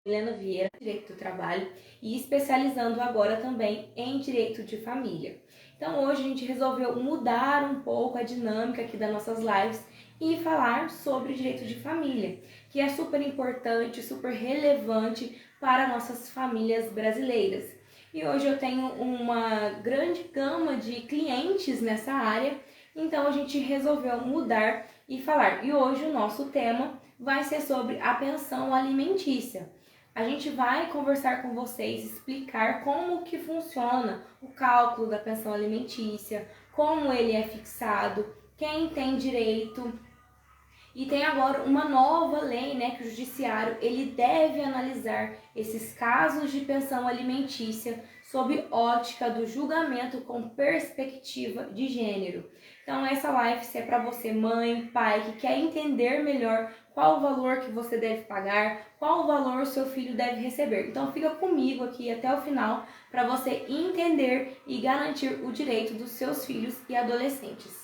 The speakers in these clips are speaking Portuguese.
Helena Vieira, Direito do Trabalho, e especializando agora também em Direito de Família. Então hoje a gente resolveu mudar um pouco a dinâmica aqui das nossas lives e falar sobre Direito de Família, que é super importante, super relevante para nossas famílias brasileiras. E hoje eu tenho uma grande gama de clientes nessa área, então a gente resolveu mudar e falar. E hoje o nosso tema vai ser sobre a pensão alimentícia. A gente vai conversar com vocês, explicar como que funciona o cálculo da pensão alimentícia, como ele é fixado, quem tem direito. E tem agora uma nova lei, que o judiciário ele deve analisar esses casos de pensão alimentícia sob ótica do julgamento com perspectiva de gênero. Então essa live é para você, mãe, pai, que quer entender melhor qual o valor que você deve pagar, qual o valor o seu filho deve receber. Então fica comigo aqui até o final para você entender e garantir o direito dos seus filhos e adolescentes.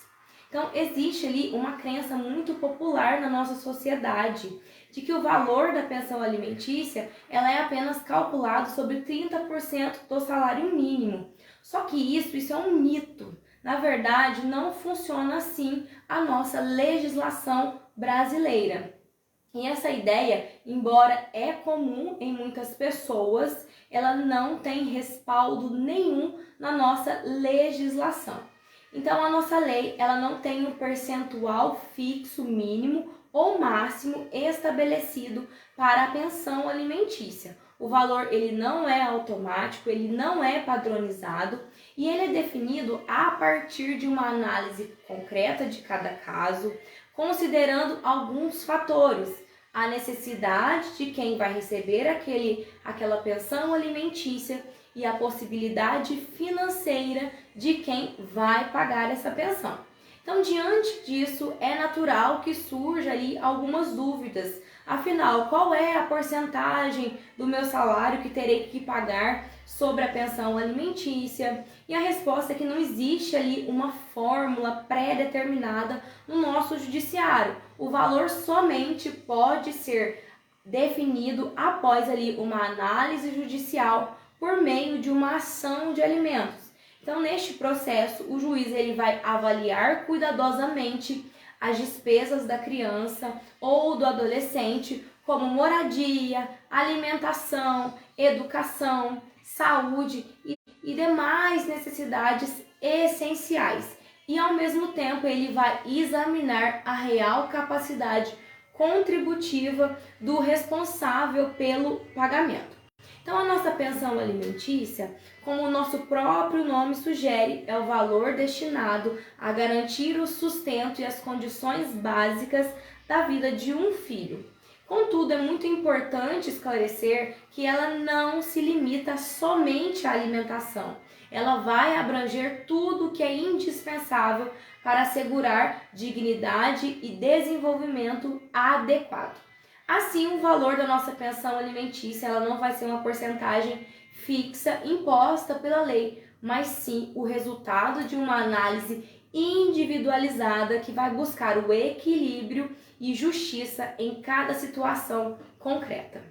Então, existe ali uma crença muito popular na nossa sociedade de que o valor da pensão alimentícia ela é apenas calculado sobre 30% do salário mínimo. Só que isso é um mito. Na verdade, não funciona assim a nossa legislação brasileira. E essa ideia, embora é comum em muitas pessoas, ela não tem respaldo nenhum na nossa legislação. Então, a nossa lei ela não tem um percentual fixo mínimo ou máximo estabelecido para a pensão alimentícia. O valor ele não é automático, ele não é padronizado e ele é definido a partir de uma análise concreta de cada caso, considerando alguns fatores. A necessidade de quem vai receber aquela pensão alimentícia e a possibilidade financeira de quem vai pagar essa pensão. Então, diante disso, é natural que surja ali algumas dúvidas. Afinal, qual é a porcentagem do meu salário que terei que pagar sobre a pensão alimentícia? E a resposta é que não existe ali uma fórmula pré-determinada no nosso judiciário. O valor somente pode ser definido após ali uma análise judicial por meio de uma ação de alimentos. Então, neste processo, o juiz ele vai avaliar cuidadosamente as despesas da criança ou do adolescente, como moradia, alimentação, educação, saúde e demais necessidades essenciais. E, ao mesmo tempo, ele vai examinar a real capacidade contributiva do responsável pelo pagamento. Então, a nossa pensão alimentícia, como o nosso próprio nome sugere, é o valor destinado a garantir o sustento e as condições básicas da vida de um filho. Contudo, é muito importante esclarecer que ela não se limita somente à alimentação. Ela vai abranger tudo o que é indispensável para assegurar dignidade e desenvolvimento adequado. Assim, o valor da nossa pensão alimentícia ela não vai ser uma porcentagem fixa imposta pela lei, mas sim o resultado de uma análise individualizada que vai buscar o equilíbrio e justiça em cada situação concreta.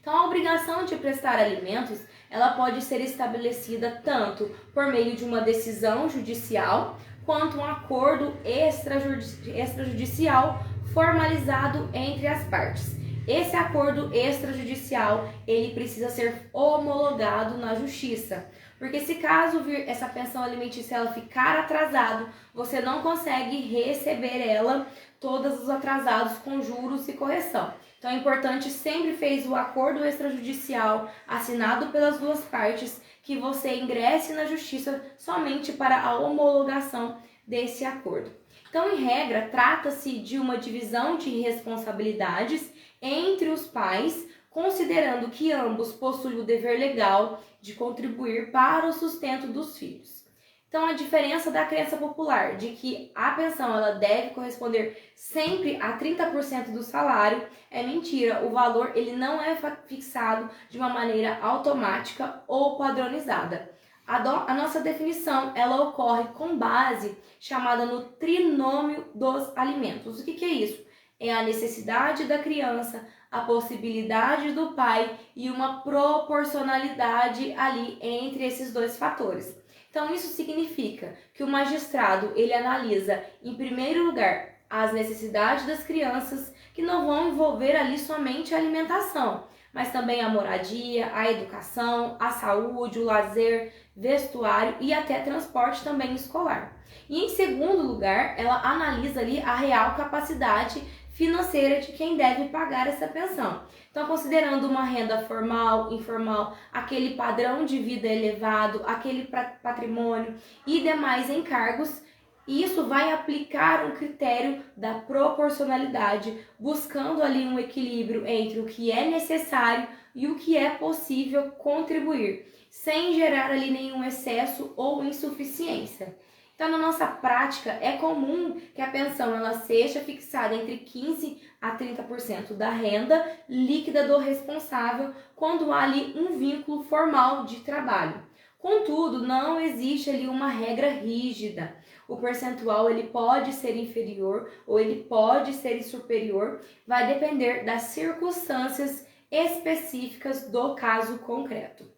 Então, a obrigação de prestar alimentos ela pode ser estabelecida tanto por meio de uma decisão judicial quanto um acordo extrajudicial formalizado entre as partes. Esse acordo extrajudicial, ele precisa ser homologado na justiça, porque se caso vir essa pensão alimentícia ela ficar atrasado, você não consegue receber ela todos os atrasados com juros e correção. Então é importante sempre fez o acordo extrajudicial assinado pelas duas partes que você ingresse na justiça somente para a homologação desse acordo. Então, em regra, trata-se de uma divisão de responsabilidades entre os pais, considerando que ambos possuem o dever legal de contribuir para o sustento dos filhos. Então, a diferença da crença popular de que a pensão ela deve corresponder sempre a 30% do salário é mentira. O valor ele não é fixado de uma maneira automática ou padronizada. A nossa definição ela ocorre com base chamada no trinômio dos alimentos. O que é isso? É a necessidade da criança, a possibilidade do pai e uma proporcionalidade ali entre esses dois fatores. Então isso significa que o magistrado ele analisa em primeiro lugar as necessidades das crianças, que não vão envolver ali somente a alimentação, mas também a moradia, a educação, a saúde, o lazer, vestuário e até transporte também escolar. E em segundo lugar, ela analisa ali a real capacidade financeira de quem deve pagar essa pensão. Então, considerando uma renda formal, informal, aquele padrão de vida elevado, aquele patrimônio e demais encargos, isso vai aplicar um critério da proporcionalidade, buscando ali um equilíbrio entre o que é necessário e o que é possível contribuir, sem gerar ali nenhum excesso ou insuficiência. Então, na nossa prática, é comum que a pensão ela seja fixada entre 15% a 30% da renda líquida do responsável quando há ali um vínculo formal de trabalho. Contudo, não existe ali uma regra rígida. O percentual ele pode ser inferior ou ele pode ser superior, vai depender das circunstâncias específicas do caso concreto.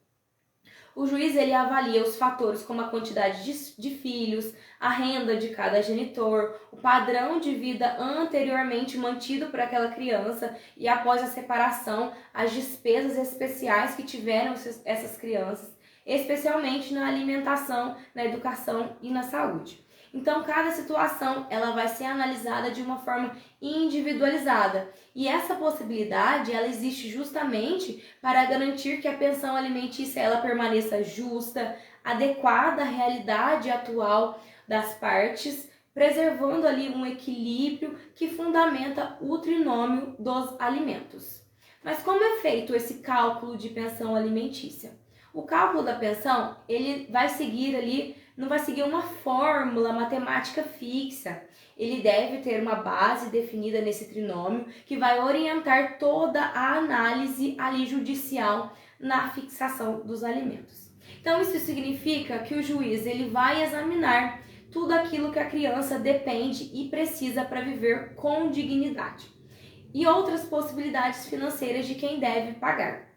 O juiz ele avalia os fatores como a quantidade de filhos, a renda de cada genitor, o padrão de vida anteriormente mantido por aquela criança e após a separação, as despesas especiais que tiveram essas crianças, especialmente na alimentação, na educação e na saúde. Então, cada situação ela vai ser analisada de uma forma individualizada. E essa possibilidade ela existe justamente para garantir que a pensão alimentícia ela permaneça justa, adequada à realidade atual das partes, preservando ali um equilíbrio que fundamenta o trinômio dos alimentos. Mas como é feito esse cálculo de pensão alimentícia? O cálculo da pensão, ele vai seguir ali, não vai seguir uma fórmula matemática fixa. Ele deve ter uma base definida nesse trinômio que vai orientar toda a análise ali judicial na fixação dos alimentos. Então isso significa que o juiz ele vai examinar tudo aquilo que a criança depende e precisa para viver com dignidade e outras possibilidades financeiras de quem deve pagar,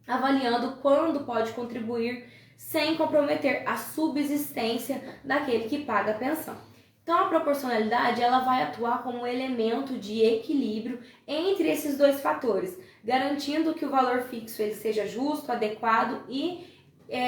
avaliando quando pode contribuir sem comprometer a subsistência daquele que paga a pensão. Então, a proporcionalidade ela vai atuar como um elemento de equilíbrio entre esses dois fatores, garantindo que o valor fixo ele seja justo, adequado e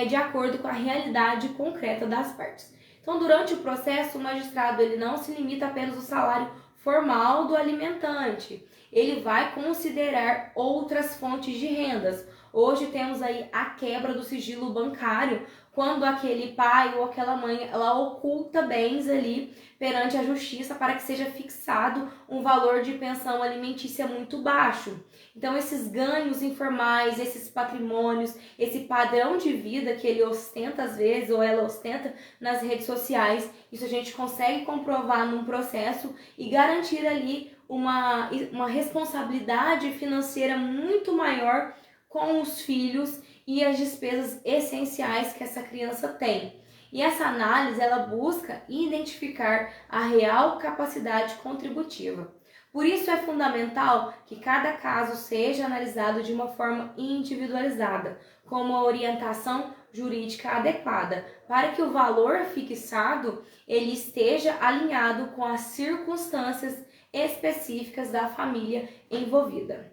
de acordo com a realidade concreta das partes. Então, durante o processo, o magistrado ele não se limita apenas ao salário formal do alimentante, ele vai considerar outras fontes de rendas. Hoje temos aí a quebra do sigilo bancário, quando aquele pai ou aquela mãe ela oculta bens ali perante a justiça para que seja fixado um valor de pensão alimentícia muito baixo. Então esses ganhos informais, esses patrimônios, esse padrão de vida que ele ostenta às vezes ou ela ostenta nas redes sociais, isso a gente consegue comprovar num processo e garantir ali uma responsabilidade financeira muito maior com os filhos e as despesas essenciais que essa criança tem. E essa análise ela busca identificar a real capacidade contributiva. Por isso é fundamental que cada caso seja analisado de uma forma individualizada, com uma orientação jurídica adequada, para que o valor fixado ele esteja alinhado com as circunstâncias específicas da família envolvida.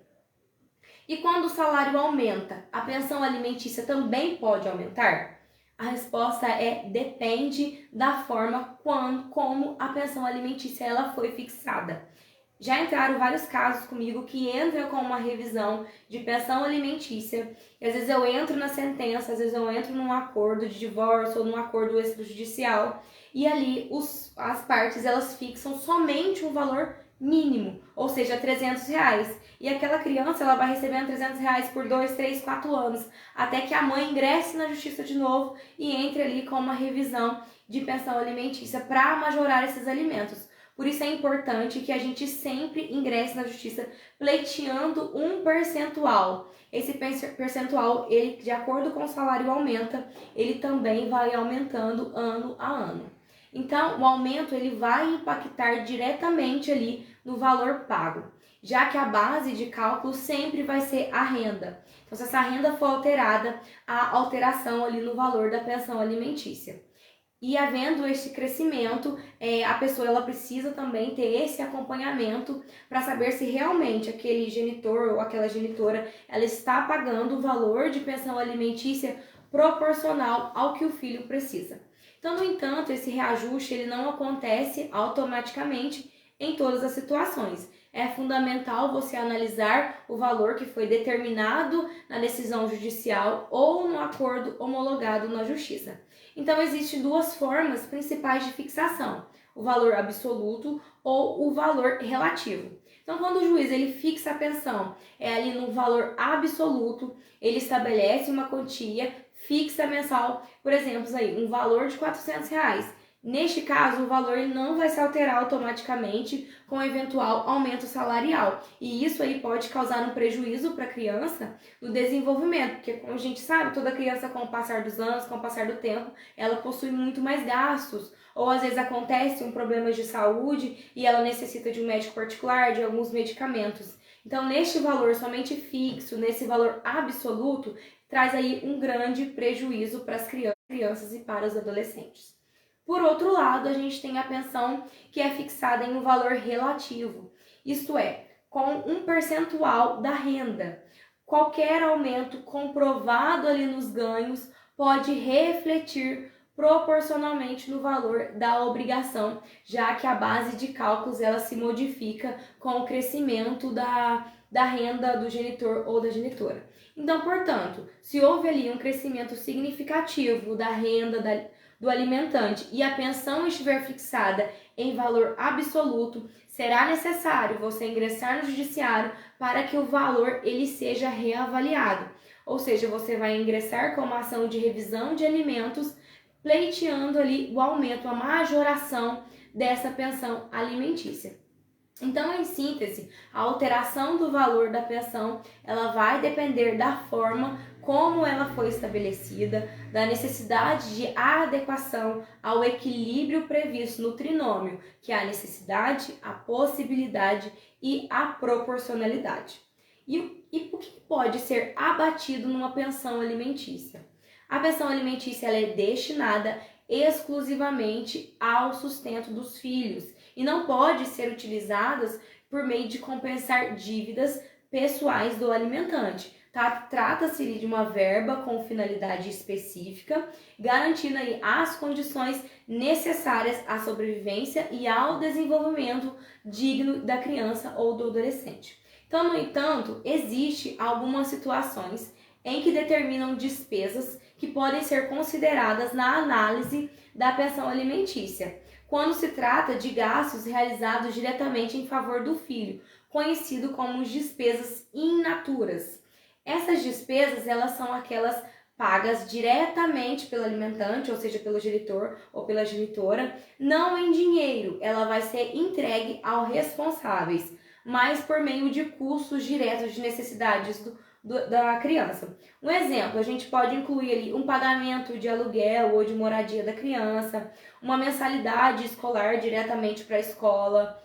E quando o salário aumenta, a pensão alimentícia também pode aumentar? A resposta é depende da forma como a pensão alimentícia ela foi fixada. Já entraram vários casos comigo que entram com uma revisão de pensão alimentícia e às vezes eu entro na sentença, às vezes eu entro num acordo de divórcio ou num acordo extrajudicial e ali as partes elas fixam somente um valor mínimo, ou seja, R$300. E aquela criança ela vai recebendo R$300 por 2, 3, 4 anos, até que a mãe ingresse na justiça de novo e entre ali com uma revisão de pensão alimentícia para majorar esses alimentos. Por isso é importante que a gente sempre ingresse na justiça pleiteando um percentual. Esse percentual, ele, de acordo com o salário aumenta, ele também vai aumentando ano a ano. Então, o aumento ele vai impactar diretamente ali no valor pago. já que a base de cálculo sempre vai ser a renda. Então, se essa renda for alterada, há alteração ali no valor da pensão alimentícia. E havendo esse crescimento, a pessoa ela precisa também ter esse acompanhamento para saber se realmente aquele genitor ou aquela genitora ela está pagando o valor de pensão alimentícia proporcional ao que o filho precisa. Então, no entanto, esse reajuste ele não acontece automaticamente em todas as situações. É fundamental você analisar o valor que foi determinado na decisão judicial ou no acordo homologado na Justiça. Então, existem duas formas principais de fixação, o valor absoluto ou o valor relativo. Então, quando o juiz ele fixa a pensão, ali no valor absoluto, ele estabelece uma quantia fixa mensal, por exemplo, um valor de R$400. Neste caso, o valor não vai se alterar automaticamente com eventual aumento salarial. E isso aí pode causar um prejuízo para a criança no desenvolvimento, porque como a gente sabe, toda criança com o passar dos anos, com o passar do tempo, ela possui muito mais gastos. Ou às vezes acontece um problema de saúde e ela necessita de um médico particular, de alguns medicamentos. Então, neste valor somente fixo, nesse valor absoluto, traz aí um grande prejuízo para as crianças e para os adolescentes. Por outro lado, a gente tem a pensão que é fixada em um valor relativo, isto é, com um percentual da renda. Qualquer aumento comprovado ali nos ganhos pode refletir proporcionalmente no valor da obrigação, já que a base de cálculos ela se modifica com o crescimento da renda do genitor ou da genitora. Então, portanto, se houve ali um crescimento significativo da renda do alimentante e a pensão estiver fixada em valor absoluto, será necessário você ingressar no judiciário para que o valor ele seja reavaliado. Ou seja, você vai ingressar com uma ação de revisão de alimentos, pleiteando ali o aumento, a majoração dessa pensão alimentícia. Então, em síntese, a alteração do valor da pensão, ela vai depender da forma como ela foi estabelecida, da necessidade de adequação ao equilíbrio previsto no trinômio, que é a necessidade, a possibilidade e a proporcionalidade. E o que pode ser abatido numa pensão alimentícia? A pensão alimentícia ela é destinada exclusivamente ao sustento dos filhos e não pode ser utilizada por meio de compensar dívidas pessoais do alimentante. Trata-se de uma verba com finalidade específica, garantindo aí as condições necessárias à sobrevivência e ao desenvolvimento digno da criança ou do adolescente. Então, no entanto, existem algumas situações em que determinam despesas que podem ser consideradas na análise da pensão alimentícia, quando se trata de gastos realizados diretamente em favor do filho, conhecido como despesas in naturas. Essas despesas, elas são aquelas pagas diretamente pelo alimentante, ou seja, pelo genitor ou pela genitora, não em dinheiro, ela vai ser entregue aos responsáveis, mas por meio de custos diretos de necessidades da criança. Um exemplo, a gente pode incluir ali um pagamento de aluguel ou de moradia da criança, uma mensalidade escolar diretamente para a escola,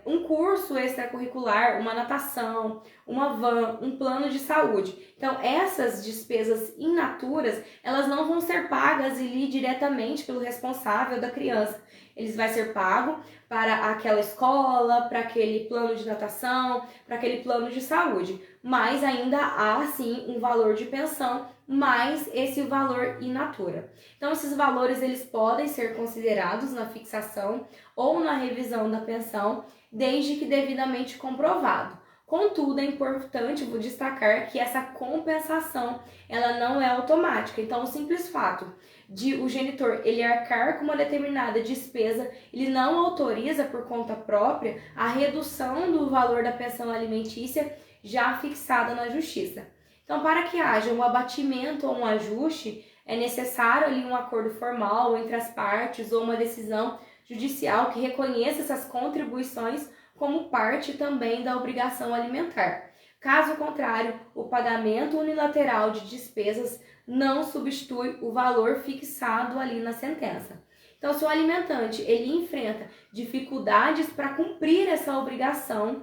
um curso extracurricular, uma natação, uma van, um plano de saúde. Então, essas despesas in naturas, elas não vão ser pagas ali diretamente pelo responsável da criança. Eles vai ser pago para aquela escola, para aquele plano de natação, para aquele plano de saúde. Mas ainda há, sim, um valor de pensão, mais esse valor in natura. Então, esses valores eles podem ser considerados na fixação ou na revisão da pensão, desde que devidamente comprovado. Contudo, é importante destacar que essa compensação ela não é automática. Então, o simples fato de o genitor ele arcar com uma determinada despesa, ele não autoriza por conta própria a redução do valor da pensão alimentícia já fixada na justiça. Então, para que haja um abatimento ou um ajuste, é necessário ali um acordo formal entre as partes ou uma decisão judicial que reconheça essas contribuições como parte também da obrigação alimentar. Caso contrário, o pagamento unilateral de despesas não substitui o valor fixado ali na sentença. Então, se o alimentante ele enfrenta dificuldades para cumprir essa obrigação,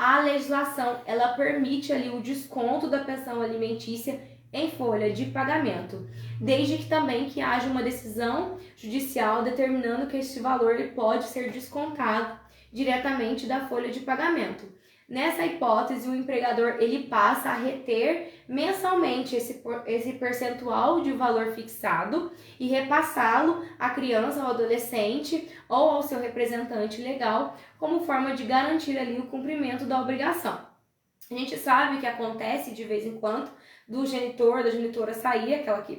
a legislação ela permite ali o desconto da pensão alimentícia em folha de pagamento, desde que também que haja uma decisão judicial determinando que este valor ele pode ser descontado diretamente da folha de pagamento. Nessa hipótese, o empregador ele passa a reter mensalmente esse percentual de valor fixado e repassá-lo à criança ou adolescente ou ao seu representante legal como forma de garantir ali o cumprimento da obrigação. A gente sabe que acontece de vez em quando do genitor, da genitora sair,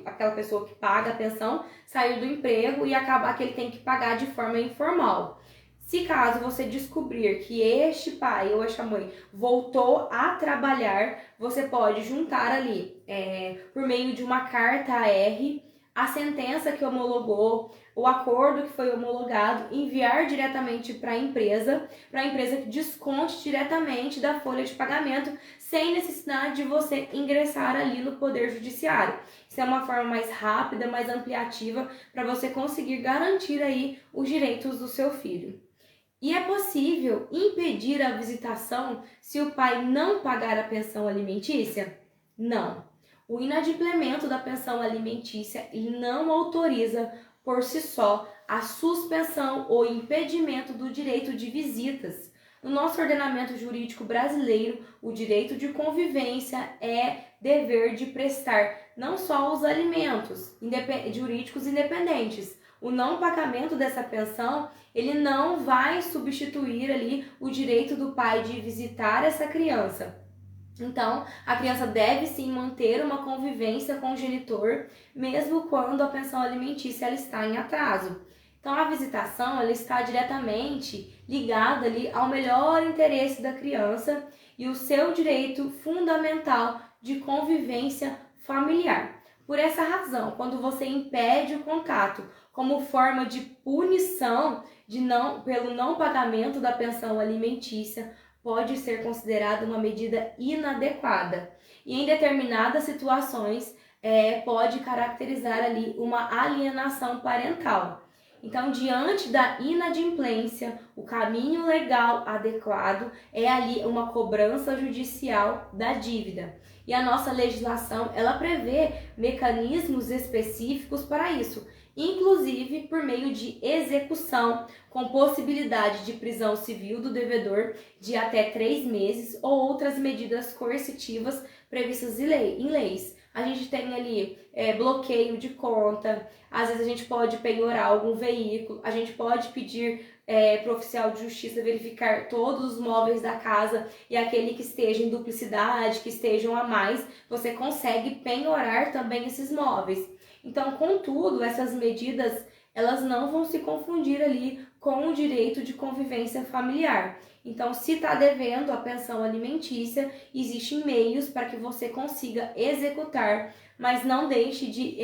aquela pessoa que paga a pensão, sair do emprego e acabar que ele tem que pagar de forma informal. Se caso você descobrir que este pai ou esta mãe voltou a trabalhar, você pode juntar ali, por meio de uma carta AR, a sentença que homologou, o acordo que foi homologado, enviar diretamente para a empresa que desconte diretamente da folha de pagamento, sem necessidade de você ingressar ali no Poder Judiciário. Isso é uma forma mais rápida, mais ampliativa, para você conseguir garantir aí os direitos do seu filho. E é possível impedir a visitação se o pai não pagar a pensão alimentícia? Não. O inadimplemento da pensão alimentícia não autoriza por si só a suspensão ou impedimento do direito de visitas. No nosso ordenamento jurídico brasileiro, o direito de convivência é dever de prestar não só os alimentos jurídicos independentes. O não pagamento dessa pensão, ele não vai substituir ali o direito do pai de visitar essa criança. Então, a criança deve sim manter uma convivência com o genitor, mesmo quando a pensão alimentícia ela está em atraso. Então, a visitação ela está diretamente ligada ali ao melhor interesse da criança e o seu direito fundamental de convivência familiar. Por essa razão, quando você impede o contato como forma de punição pelo não pagamento da pensão alimentícia, pode ser considerada uma medida inadequada. E em determinadas situações, pode caracterizar ali uma alienação parental. Então, diante da inadimplência, o caminho legal adequado é ali uma cobrança judicial da dívida. E a nossa legislação, ela prevê mecanismos específicos para isso, inclusive por meio de execução, com possibilidade de prisão civil do devedor de até 3 meses ou outras medidas coercitivas previstas em leis. A gente tem ali bloqueio de conta, às vezes a gente pode penhorar algum veículo, a gente pode pedir para o oficial de justiça verificar todos os móveis da casa e aquele que esteja em duplicidade, que estejam a mais, você consegue penhorar também esses móveis. Então, contudo, essas medidas elas não vão se confundir ali com o direito de convivência familiar. Então, se está devendo a pensão alimentícia, existem meios para que você consiga executar, mas não deixe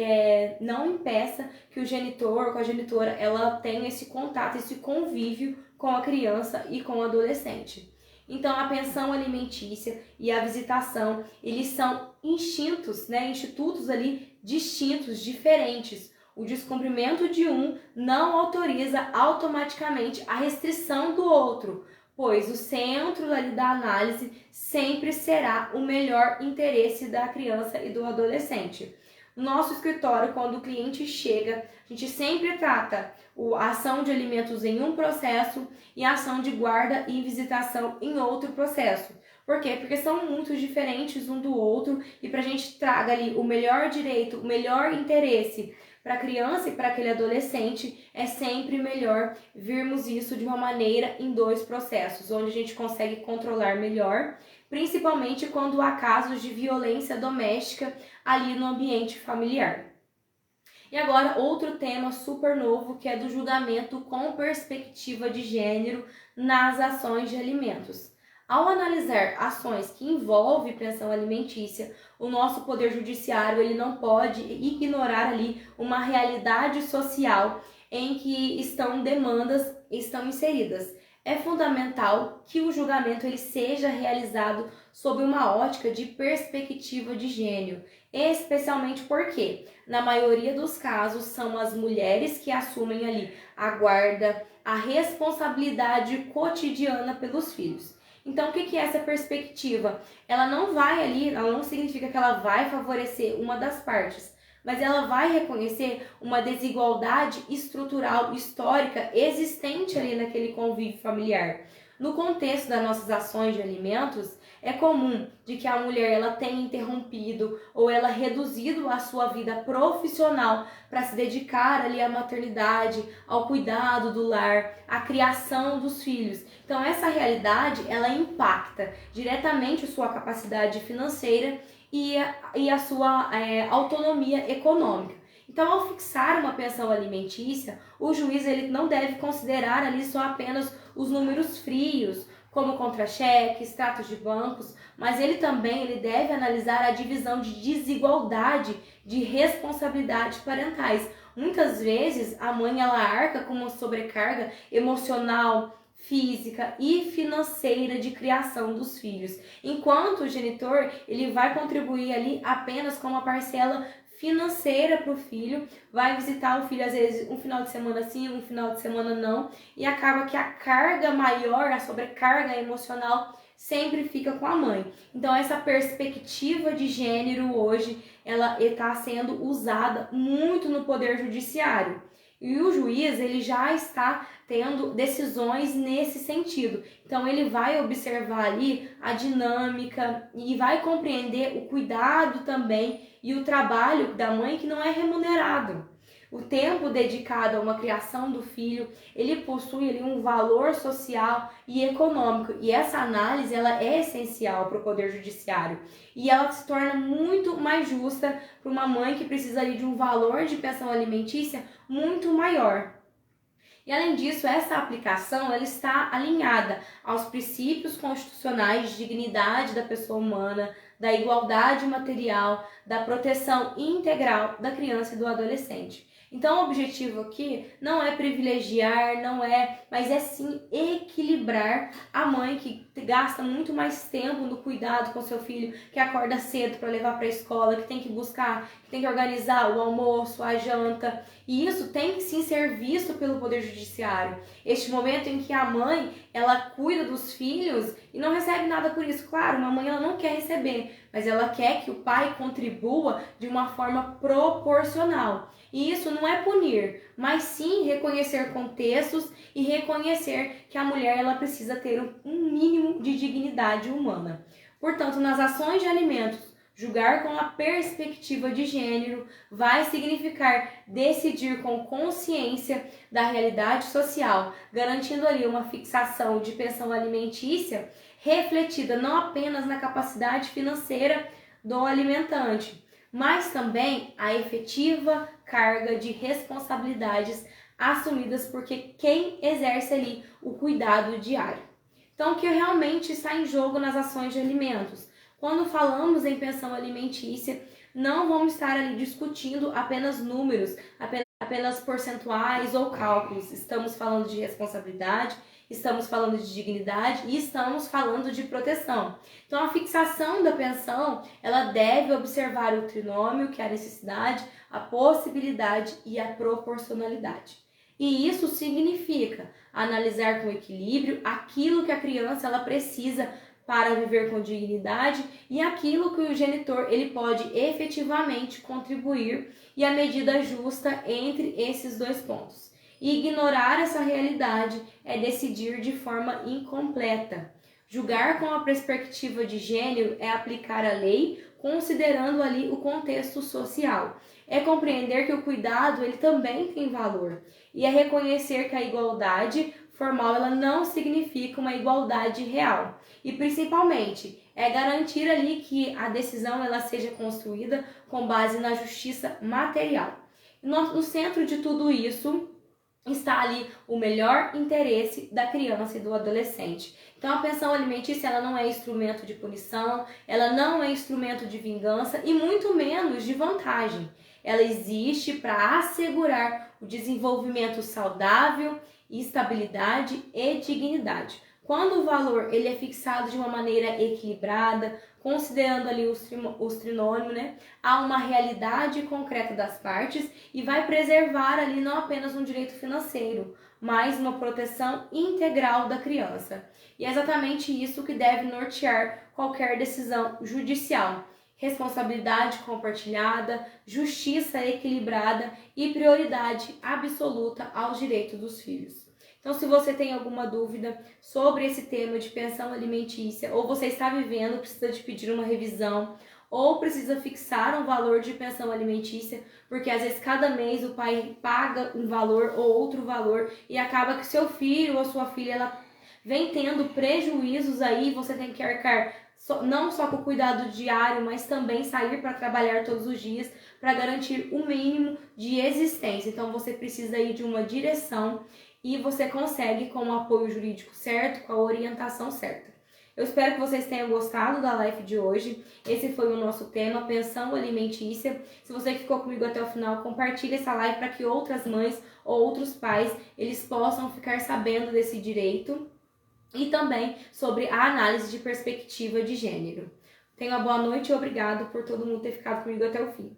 não impeça que o genitor, com a genitora, ela tenha esse contato, esse convívio com a criança e com o adolescente. Então, a pensão alimentícia e a visitação, eles são institutos ali distintos, diferentes. O descumprimento de um não autoriza automaticamente a restrição do outro, pois o centro ali da análise sempre será o melhor interesse da criança e do adolescente. No nosso escritório, quando o cliente chega, a gente sempre trata a ação de alimentos em um processo e a ação de guarda e visitação em outro processo. Por quê? Porque são muito diferentes um do outro e para a gente traga ali o melhor direito, o melhor interesse para a criança e para aquele adolescente, é sempre melhor virmos isso de uma maneira em 2 processos, onde a gente consegue controlar melhor, principalmente quando há casos de violência doméstica ali no ambiente familiar. E agora, outro tema super novo, que é do julgamento com perspectiva de gênero nas ações de alimentos. Ao analisar ações que envolvem pensão alimentícia, o nosso poder judiciário ele não pode ignorar ali uma realidade social em que demandas estão inseridas. É fundamental que o julgamento ele seja realizado sob uma ótica de perspectiva de gênero, especialmente porque, na maioria dos casos, são as mulheres que assumem ali a guarda, a responsabilidade cotidiana pelos filhos. Então, o que é essa perspectiva? Ela não vai ali, ela não significa que ela vai favorecer uma das partes, mas ela vai reconhecer uma desigualdade estrutural, histórica, existente ali naquele convívio familiar. No contexto das nossas ações de alimentos, é comum de que a mulher ela tenha interrompido ou ela reduzido a sua vida profissional para se dedicar ali à maternidade, ao cuidado do lar, à criação dos filhos. Então essa realidade ela impacta diretamente a sua capacidade financeira e a sua autonomia econômica. Então, ao fixar uma pensão alimentícia, o juiz ele não deve considerar ali só apenas os números frios, como contra-cheques, extratos de bancos, mas ele deve analisar a divisão de desigualdade de responsabilidades parentais. Muitas vezes, a mãe ela arca com uma sobrecarga emocional, física e financeira de criação dos filhos, enquanto o genitor ele vai contribuir ali apenas com uma parcela financeira para o filho, vai visitar o filho às vezes um final de semana sim, um final de semana não, e acaba que a carga maior, a sobrecarga emocional sempre fica com a mãe. Então essa perspectiva de gênero hoje, ela está sendo usada muito no poder judiciário. E o juiz, ele já está tendo decisões nesse sentido. Então, ele vai observar ali a dinâmica e vai compreender o cuidado também e o trabalho da mãe que não é remunerado. O tempo dedicado a uma criação do filho, ele possui ali um valor social e econômico. E essa análise, ela é essencial para o Poder Judiciário. E ela se torna muito mais justa para uma mãe que precisa ali de um valor de pensão alimentícia muito maior. E além disso, essa aplicação ela está alinhada aos princípios constitucionais de dignidade da pessoa humana, da igualdade material, da proteção integral da criança e do adolescente. Então, o objetivo aqui não é privilegiar, mas é sim equilibrar a mãe que gasta muito mais tempo no cuidado com seu filho, que acorda cedo para levar para a escola, que tem que buscar, que tem que organizar o almoço, a janta. E isso tem que sim ser visto pelo Poder Judiciário. Este momento em que a mãe, ela cuida dos filhos e não recebe nada por isso. Claro, uma mãe ela não quer receber, mas ela quer que o pai contribua de uma forma proporcional. E isso não é punir, mas sim reconhecer contextos e reconhecer que a mulher ela precisa ter um mínimo de dignidade humana. Portanto, nas ações de alimentos, julgar com a perspectiva de gênero vai significar decidir com consciência da realidade social, garantindo ali uma fixação de pensão alimentícia refletida não apenas na capacidade financeira do alimentante, mas também a efetiva carga de responsabilidades assumidas por quem exerce ali o cuidado diário. Então, o que realmente está em jogo nas ações de alimentos? Quando falamos em pensão alimentícia, não vamos estar ali discutindo apenas números, apenas percentuais ou cálculos. Estamos falando de responsabilidade, estamos falando de dignidade e estamos falando de proteção. Então, a fixação da pensão, ela deve observar o trinômio, que é a necessidade, a possibilidade e a proporcionalidade. E isso significa analisar com equilíbrio aquilo que a criança ela precisa para viver com dignidade e aquilo que o genitor ele pode efetivamente contribuir e a medida justa entre esses dois pontos. E ignorar essa realidade é decidir de forma incompleta. Julgar com a perspectiva de gênero é aplicar a lei considerando ali o contexto social. É compreender que o cuidado ele também tem valor e é reconhecer que a igualdade formal ela não significa uma igualdade real. E principalmente é garantir ali que a decisão ela seja construída com base na justiça material. No centro de tudo isso está ali o melhor interesse da criança e do adolescente. Então a pensão alimentícia ela não é instrumento de punição, ela não é instrumento de vingança e muito menos de vantagem. Ela existe para assegurar o desenvolvimento saudável, estabilidade e dignidade. Quando o valor ele é fixado de uma maneira equilibrada, considerando ali os trinômios, há uma realidade concreta das partes e vai preservar ali não apenas um direito financeiro, mas uma proteção integral da criança. E é exatamente isso que deve nortear qualquer decisão judicial. Responsabilidade compartilhada, justiça equilibrada e prioridade absoluta aos direitos dos filhos. Então, se você tem alguma dúvida sobre esse tema de pensão alimentícia, ou você está vivendo, precisa de pedir uma revisão, ou precisa fixar um valor de pensão alimentícia, porque às vezes cada mês o pai paga um valor ou outro valor e acaba que seu filho ou sua filha ela vem tendo prejuízos aí, você tem que arcar não só com o cuidado diário, mas também sair para trabalhar todos os dias para garantir o mínimo de existência. Então você precisa aí de uma direção e você consegue com o apoio jurídico certo, com a orientação certa. Eu espero que vocês tenham gostado da live de hoje. Esse foi o nosso tema, pensão alimentícia. Se você ficou comigo até o final, compartilhe essa live para que outras mães ou outros pais, eles possam ficar sabendo desse direito e também sobre a análise de perspectiva de gênero. Tenha uma boa noite e obrigado por todo mundo ter ficado comigo até o fim.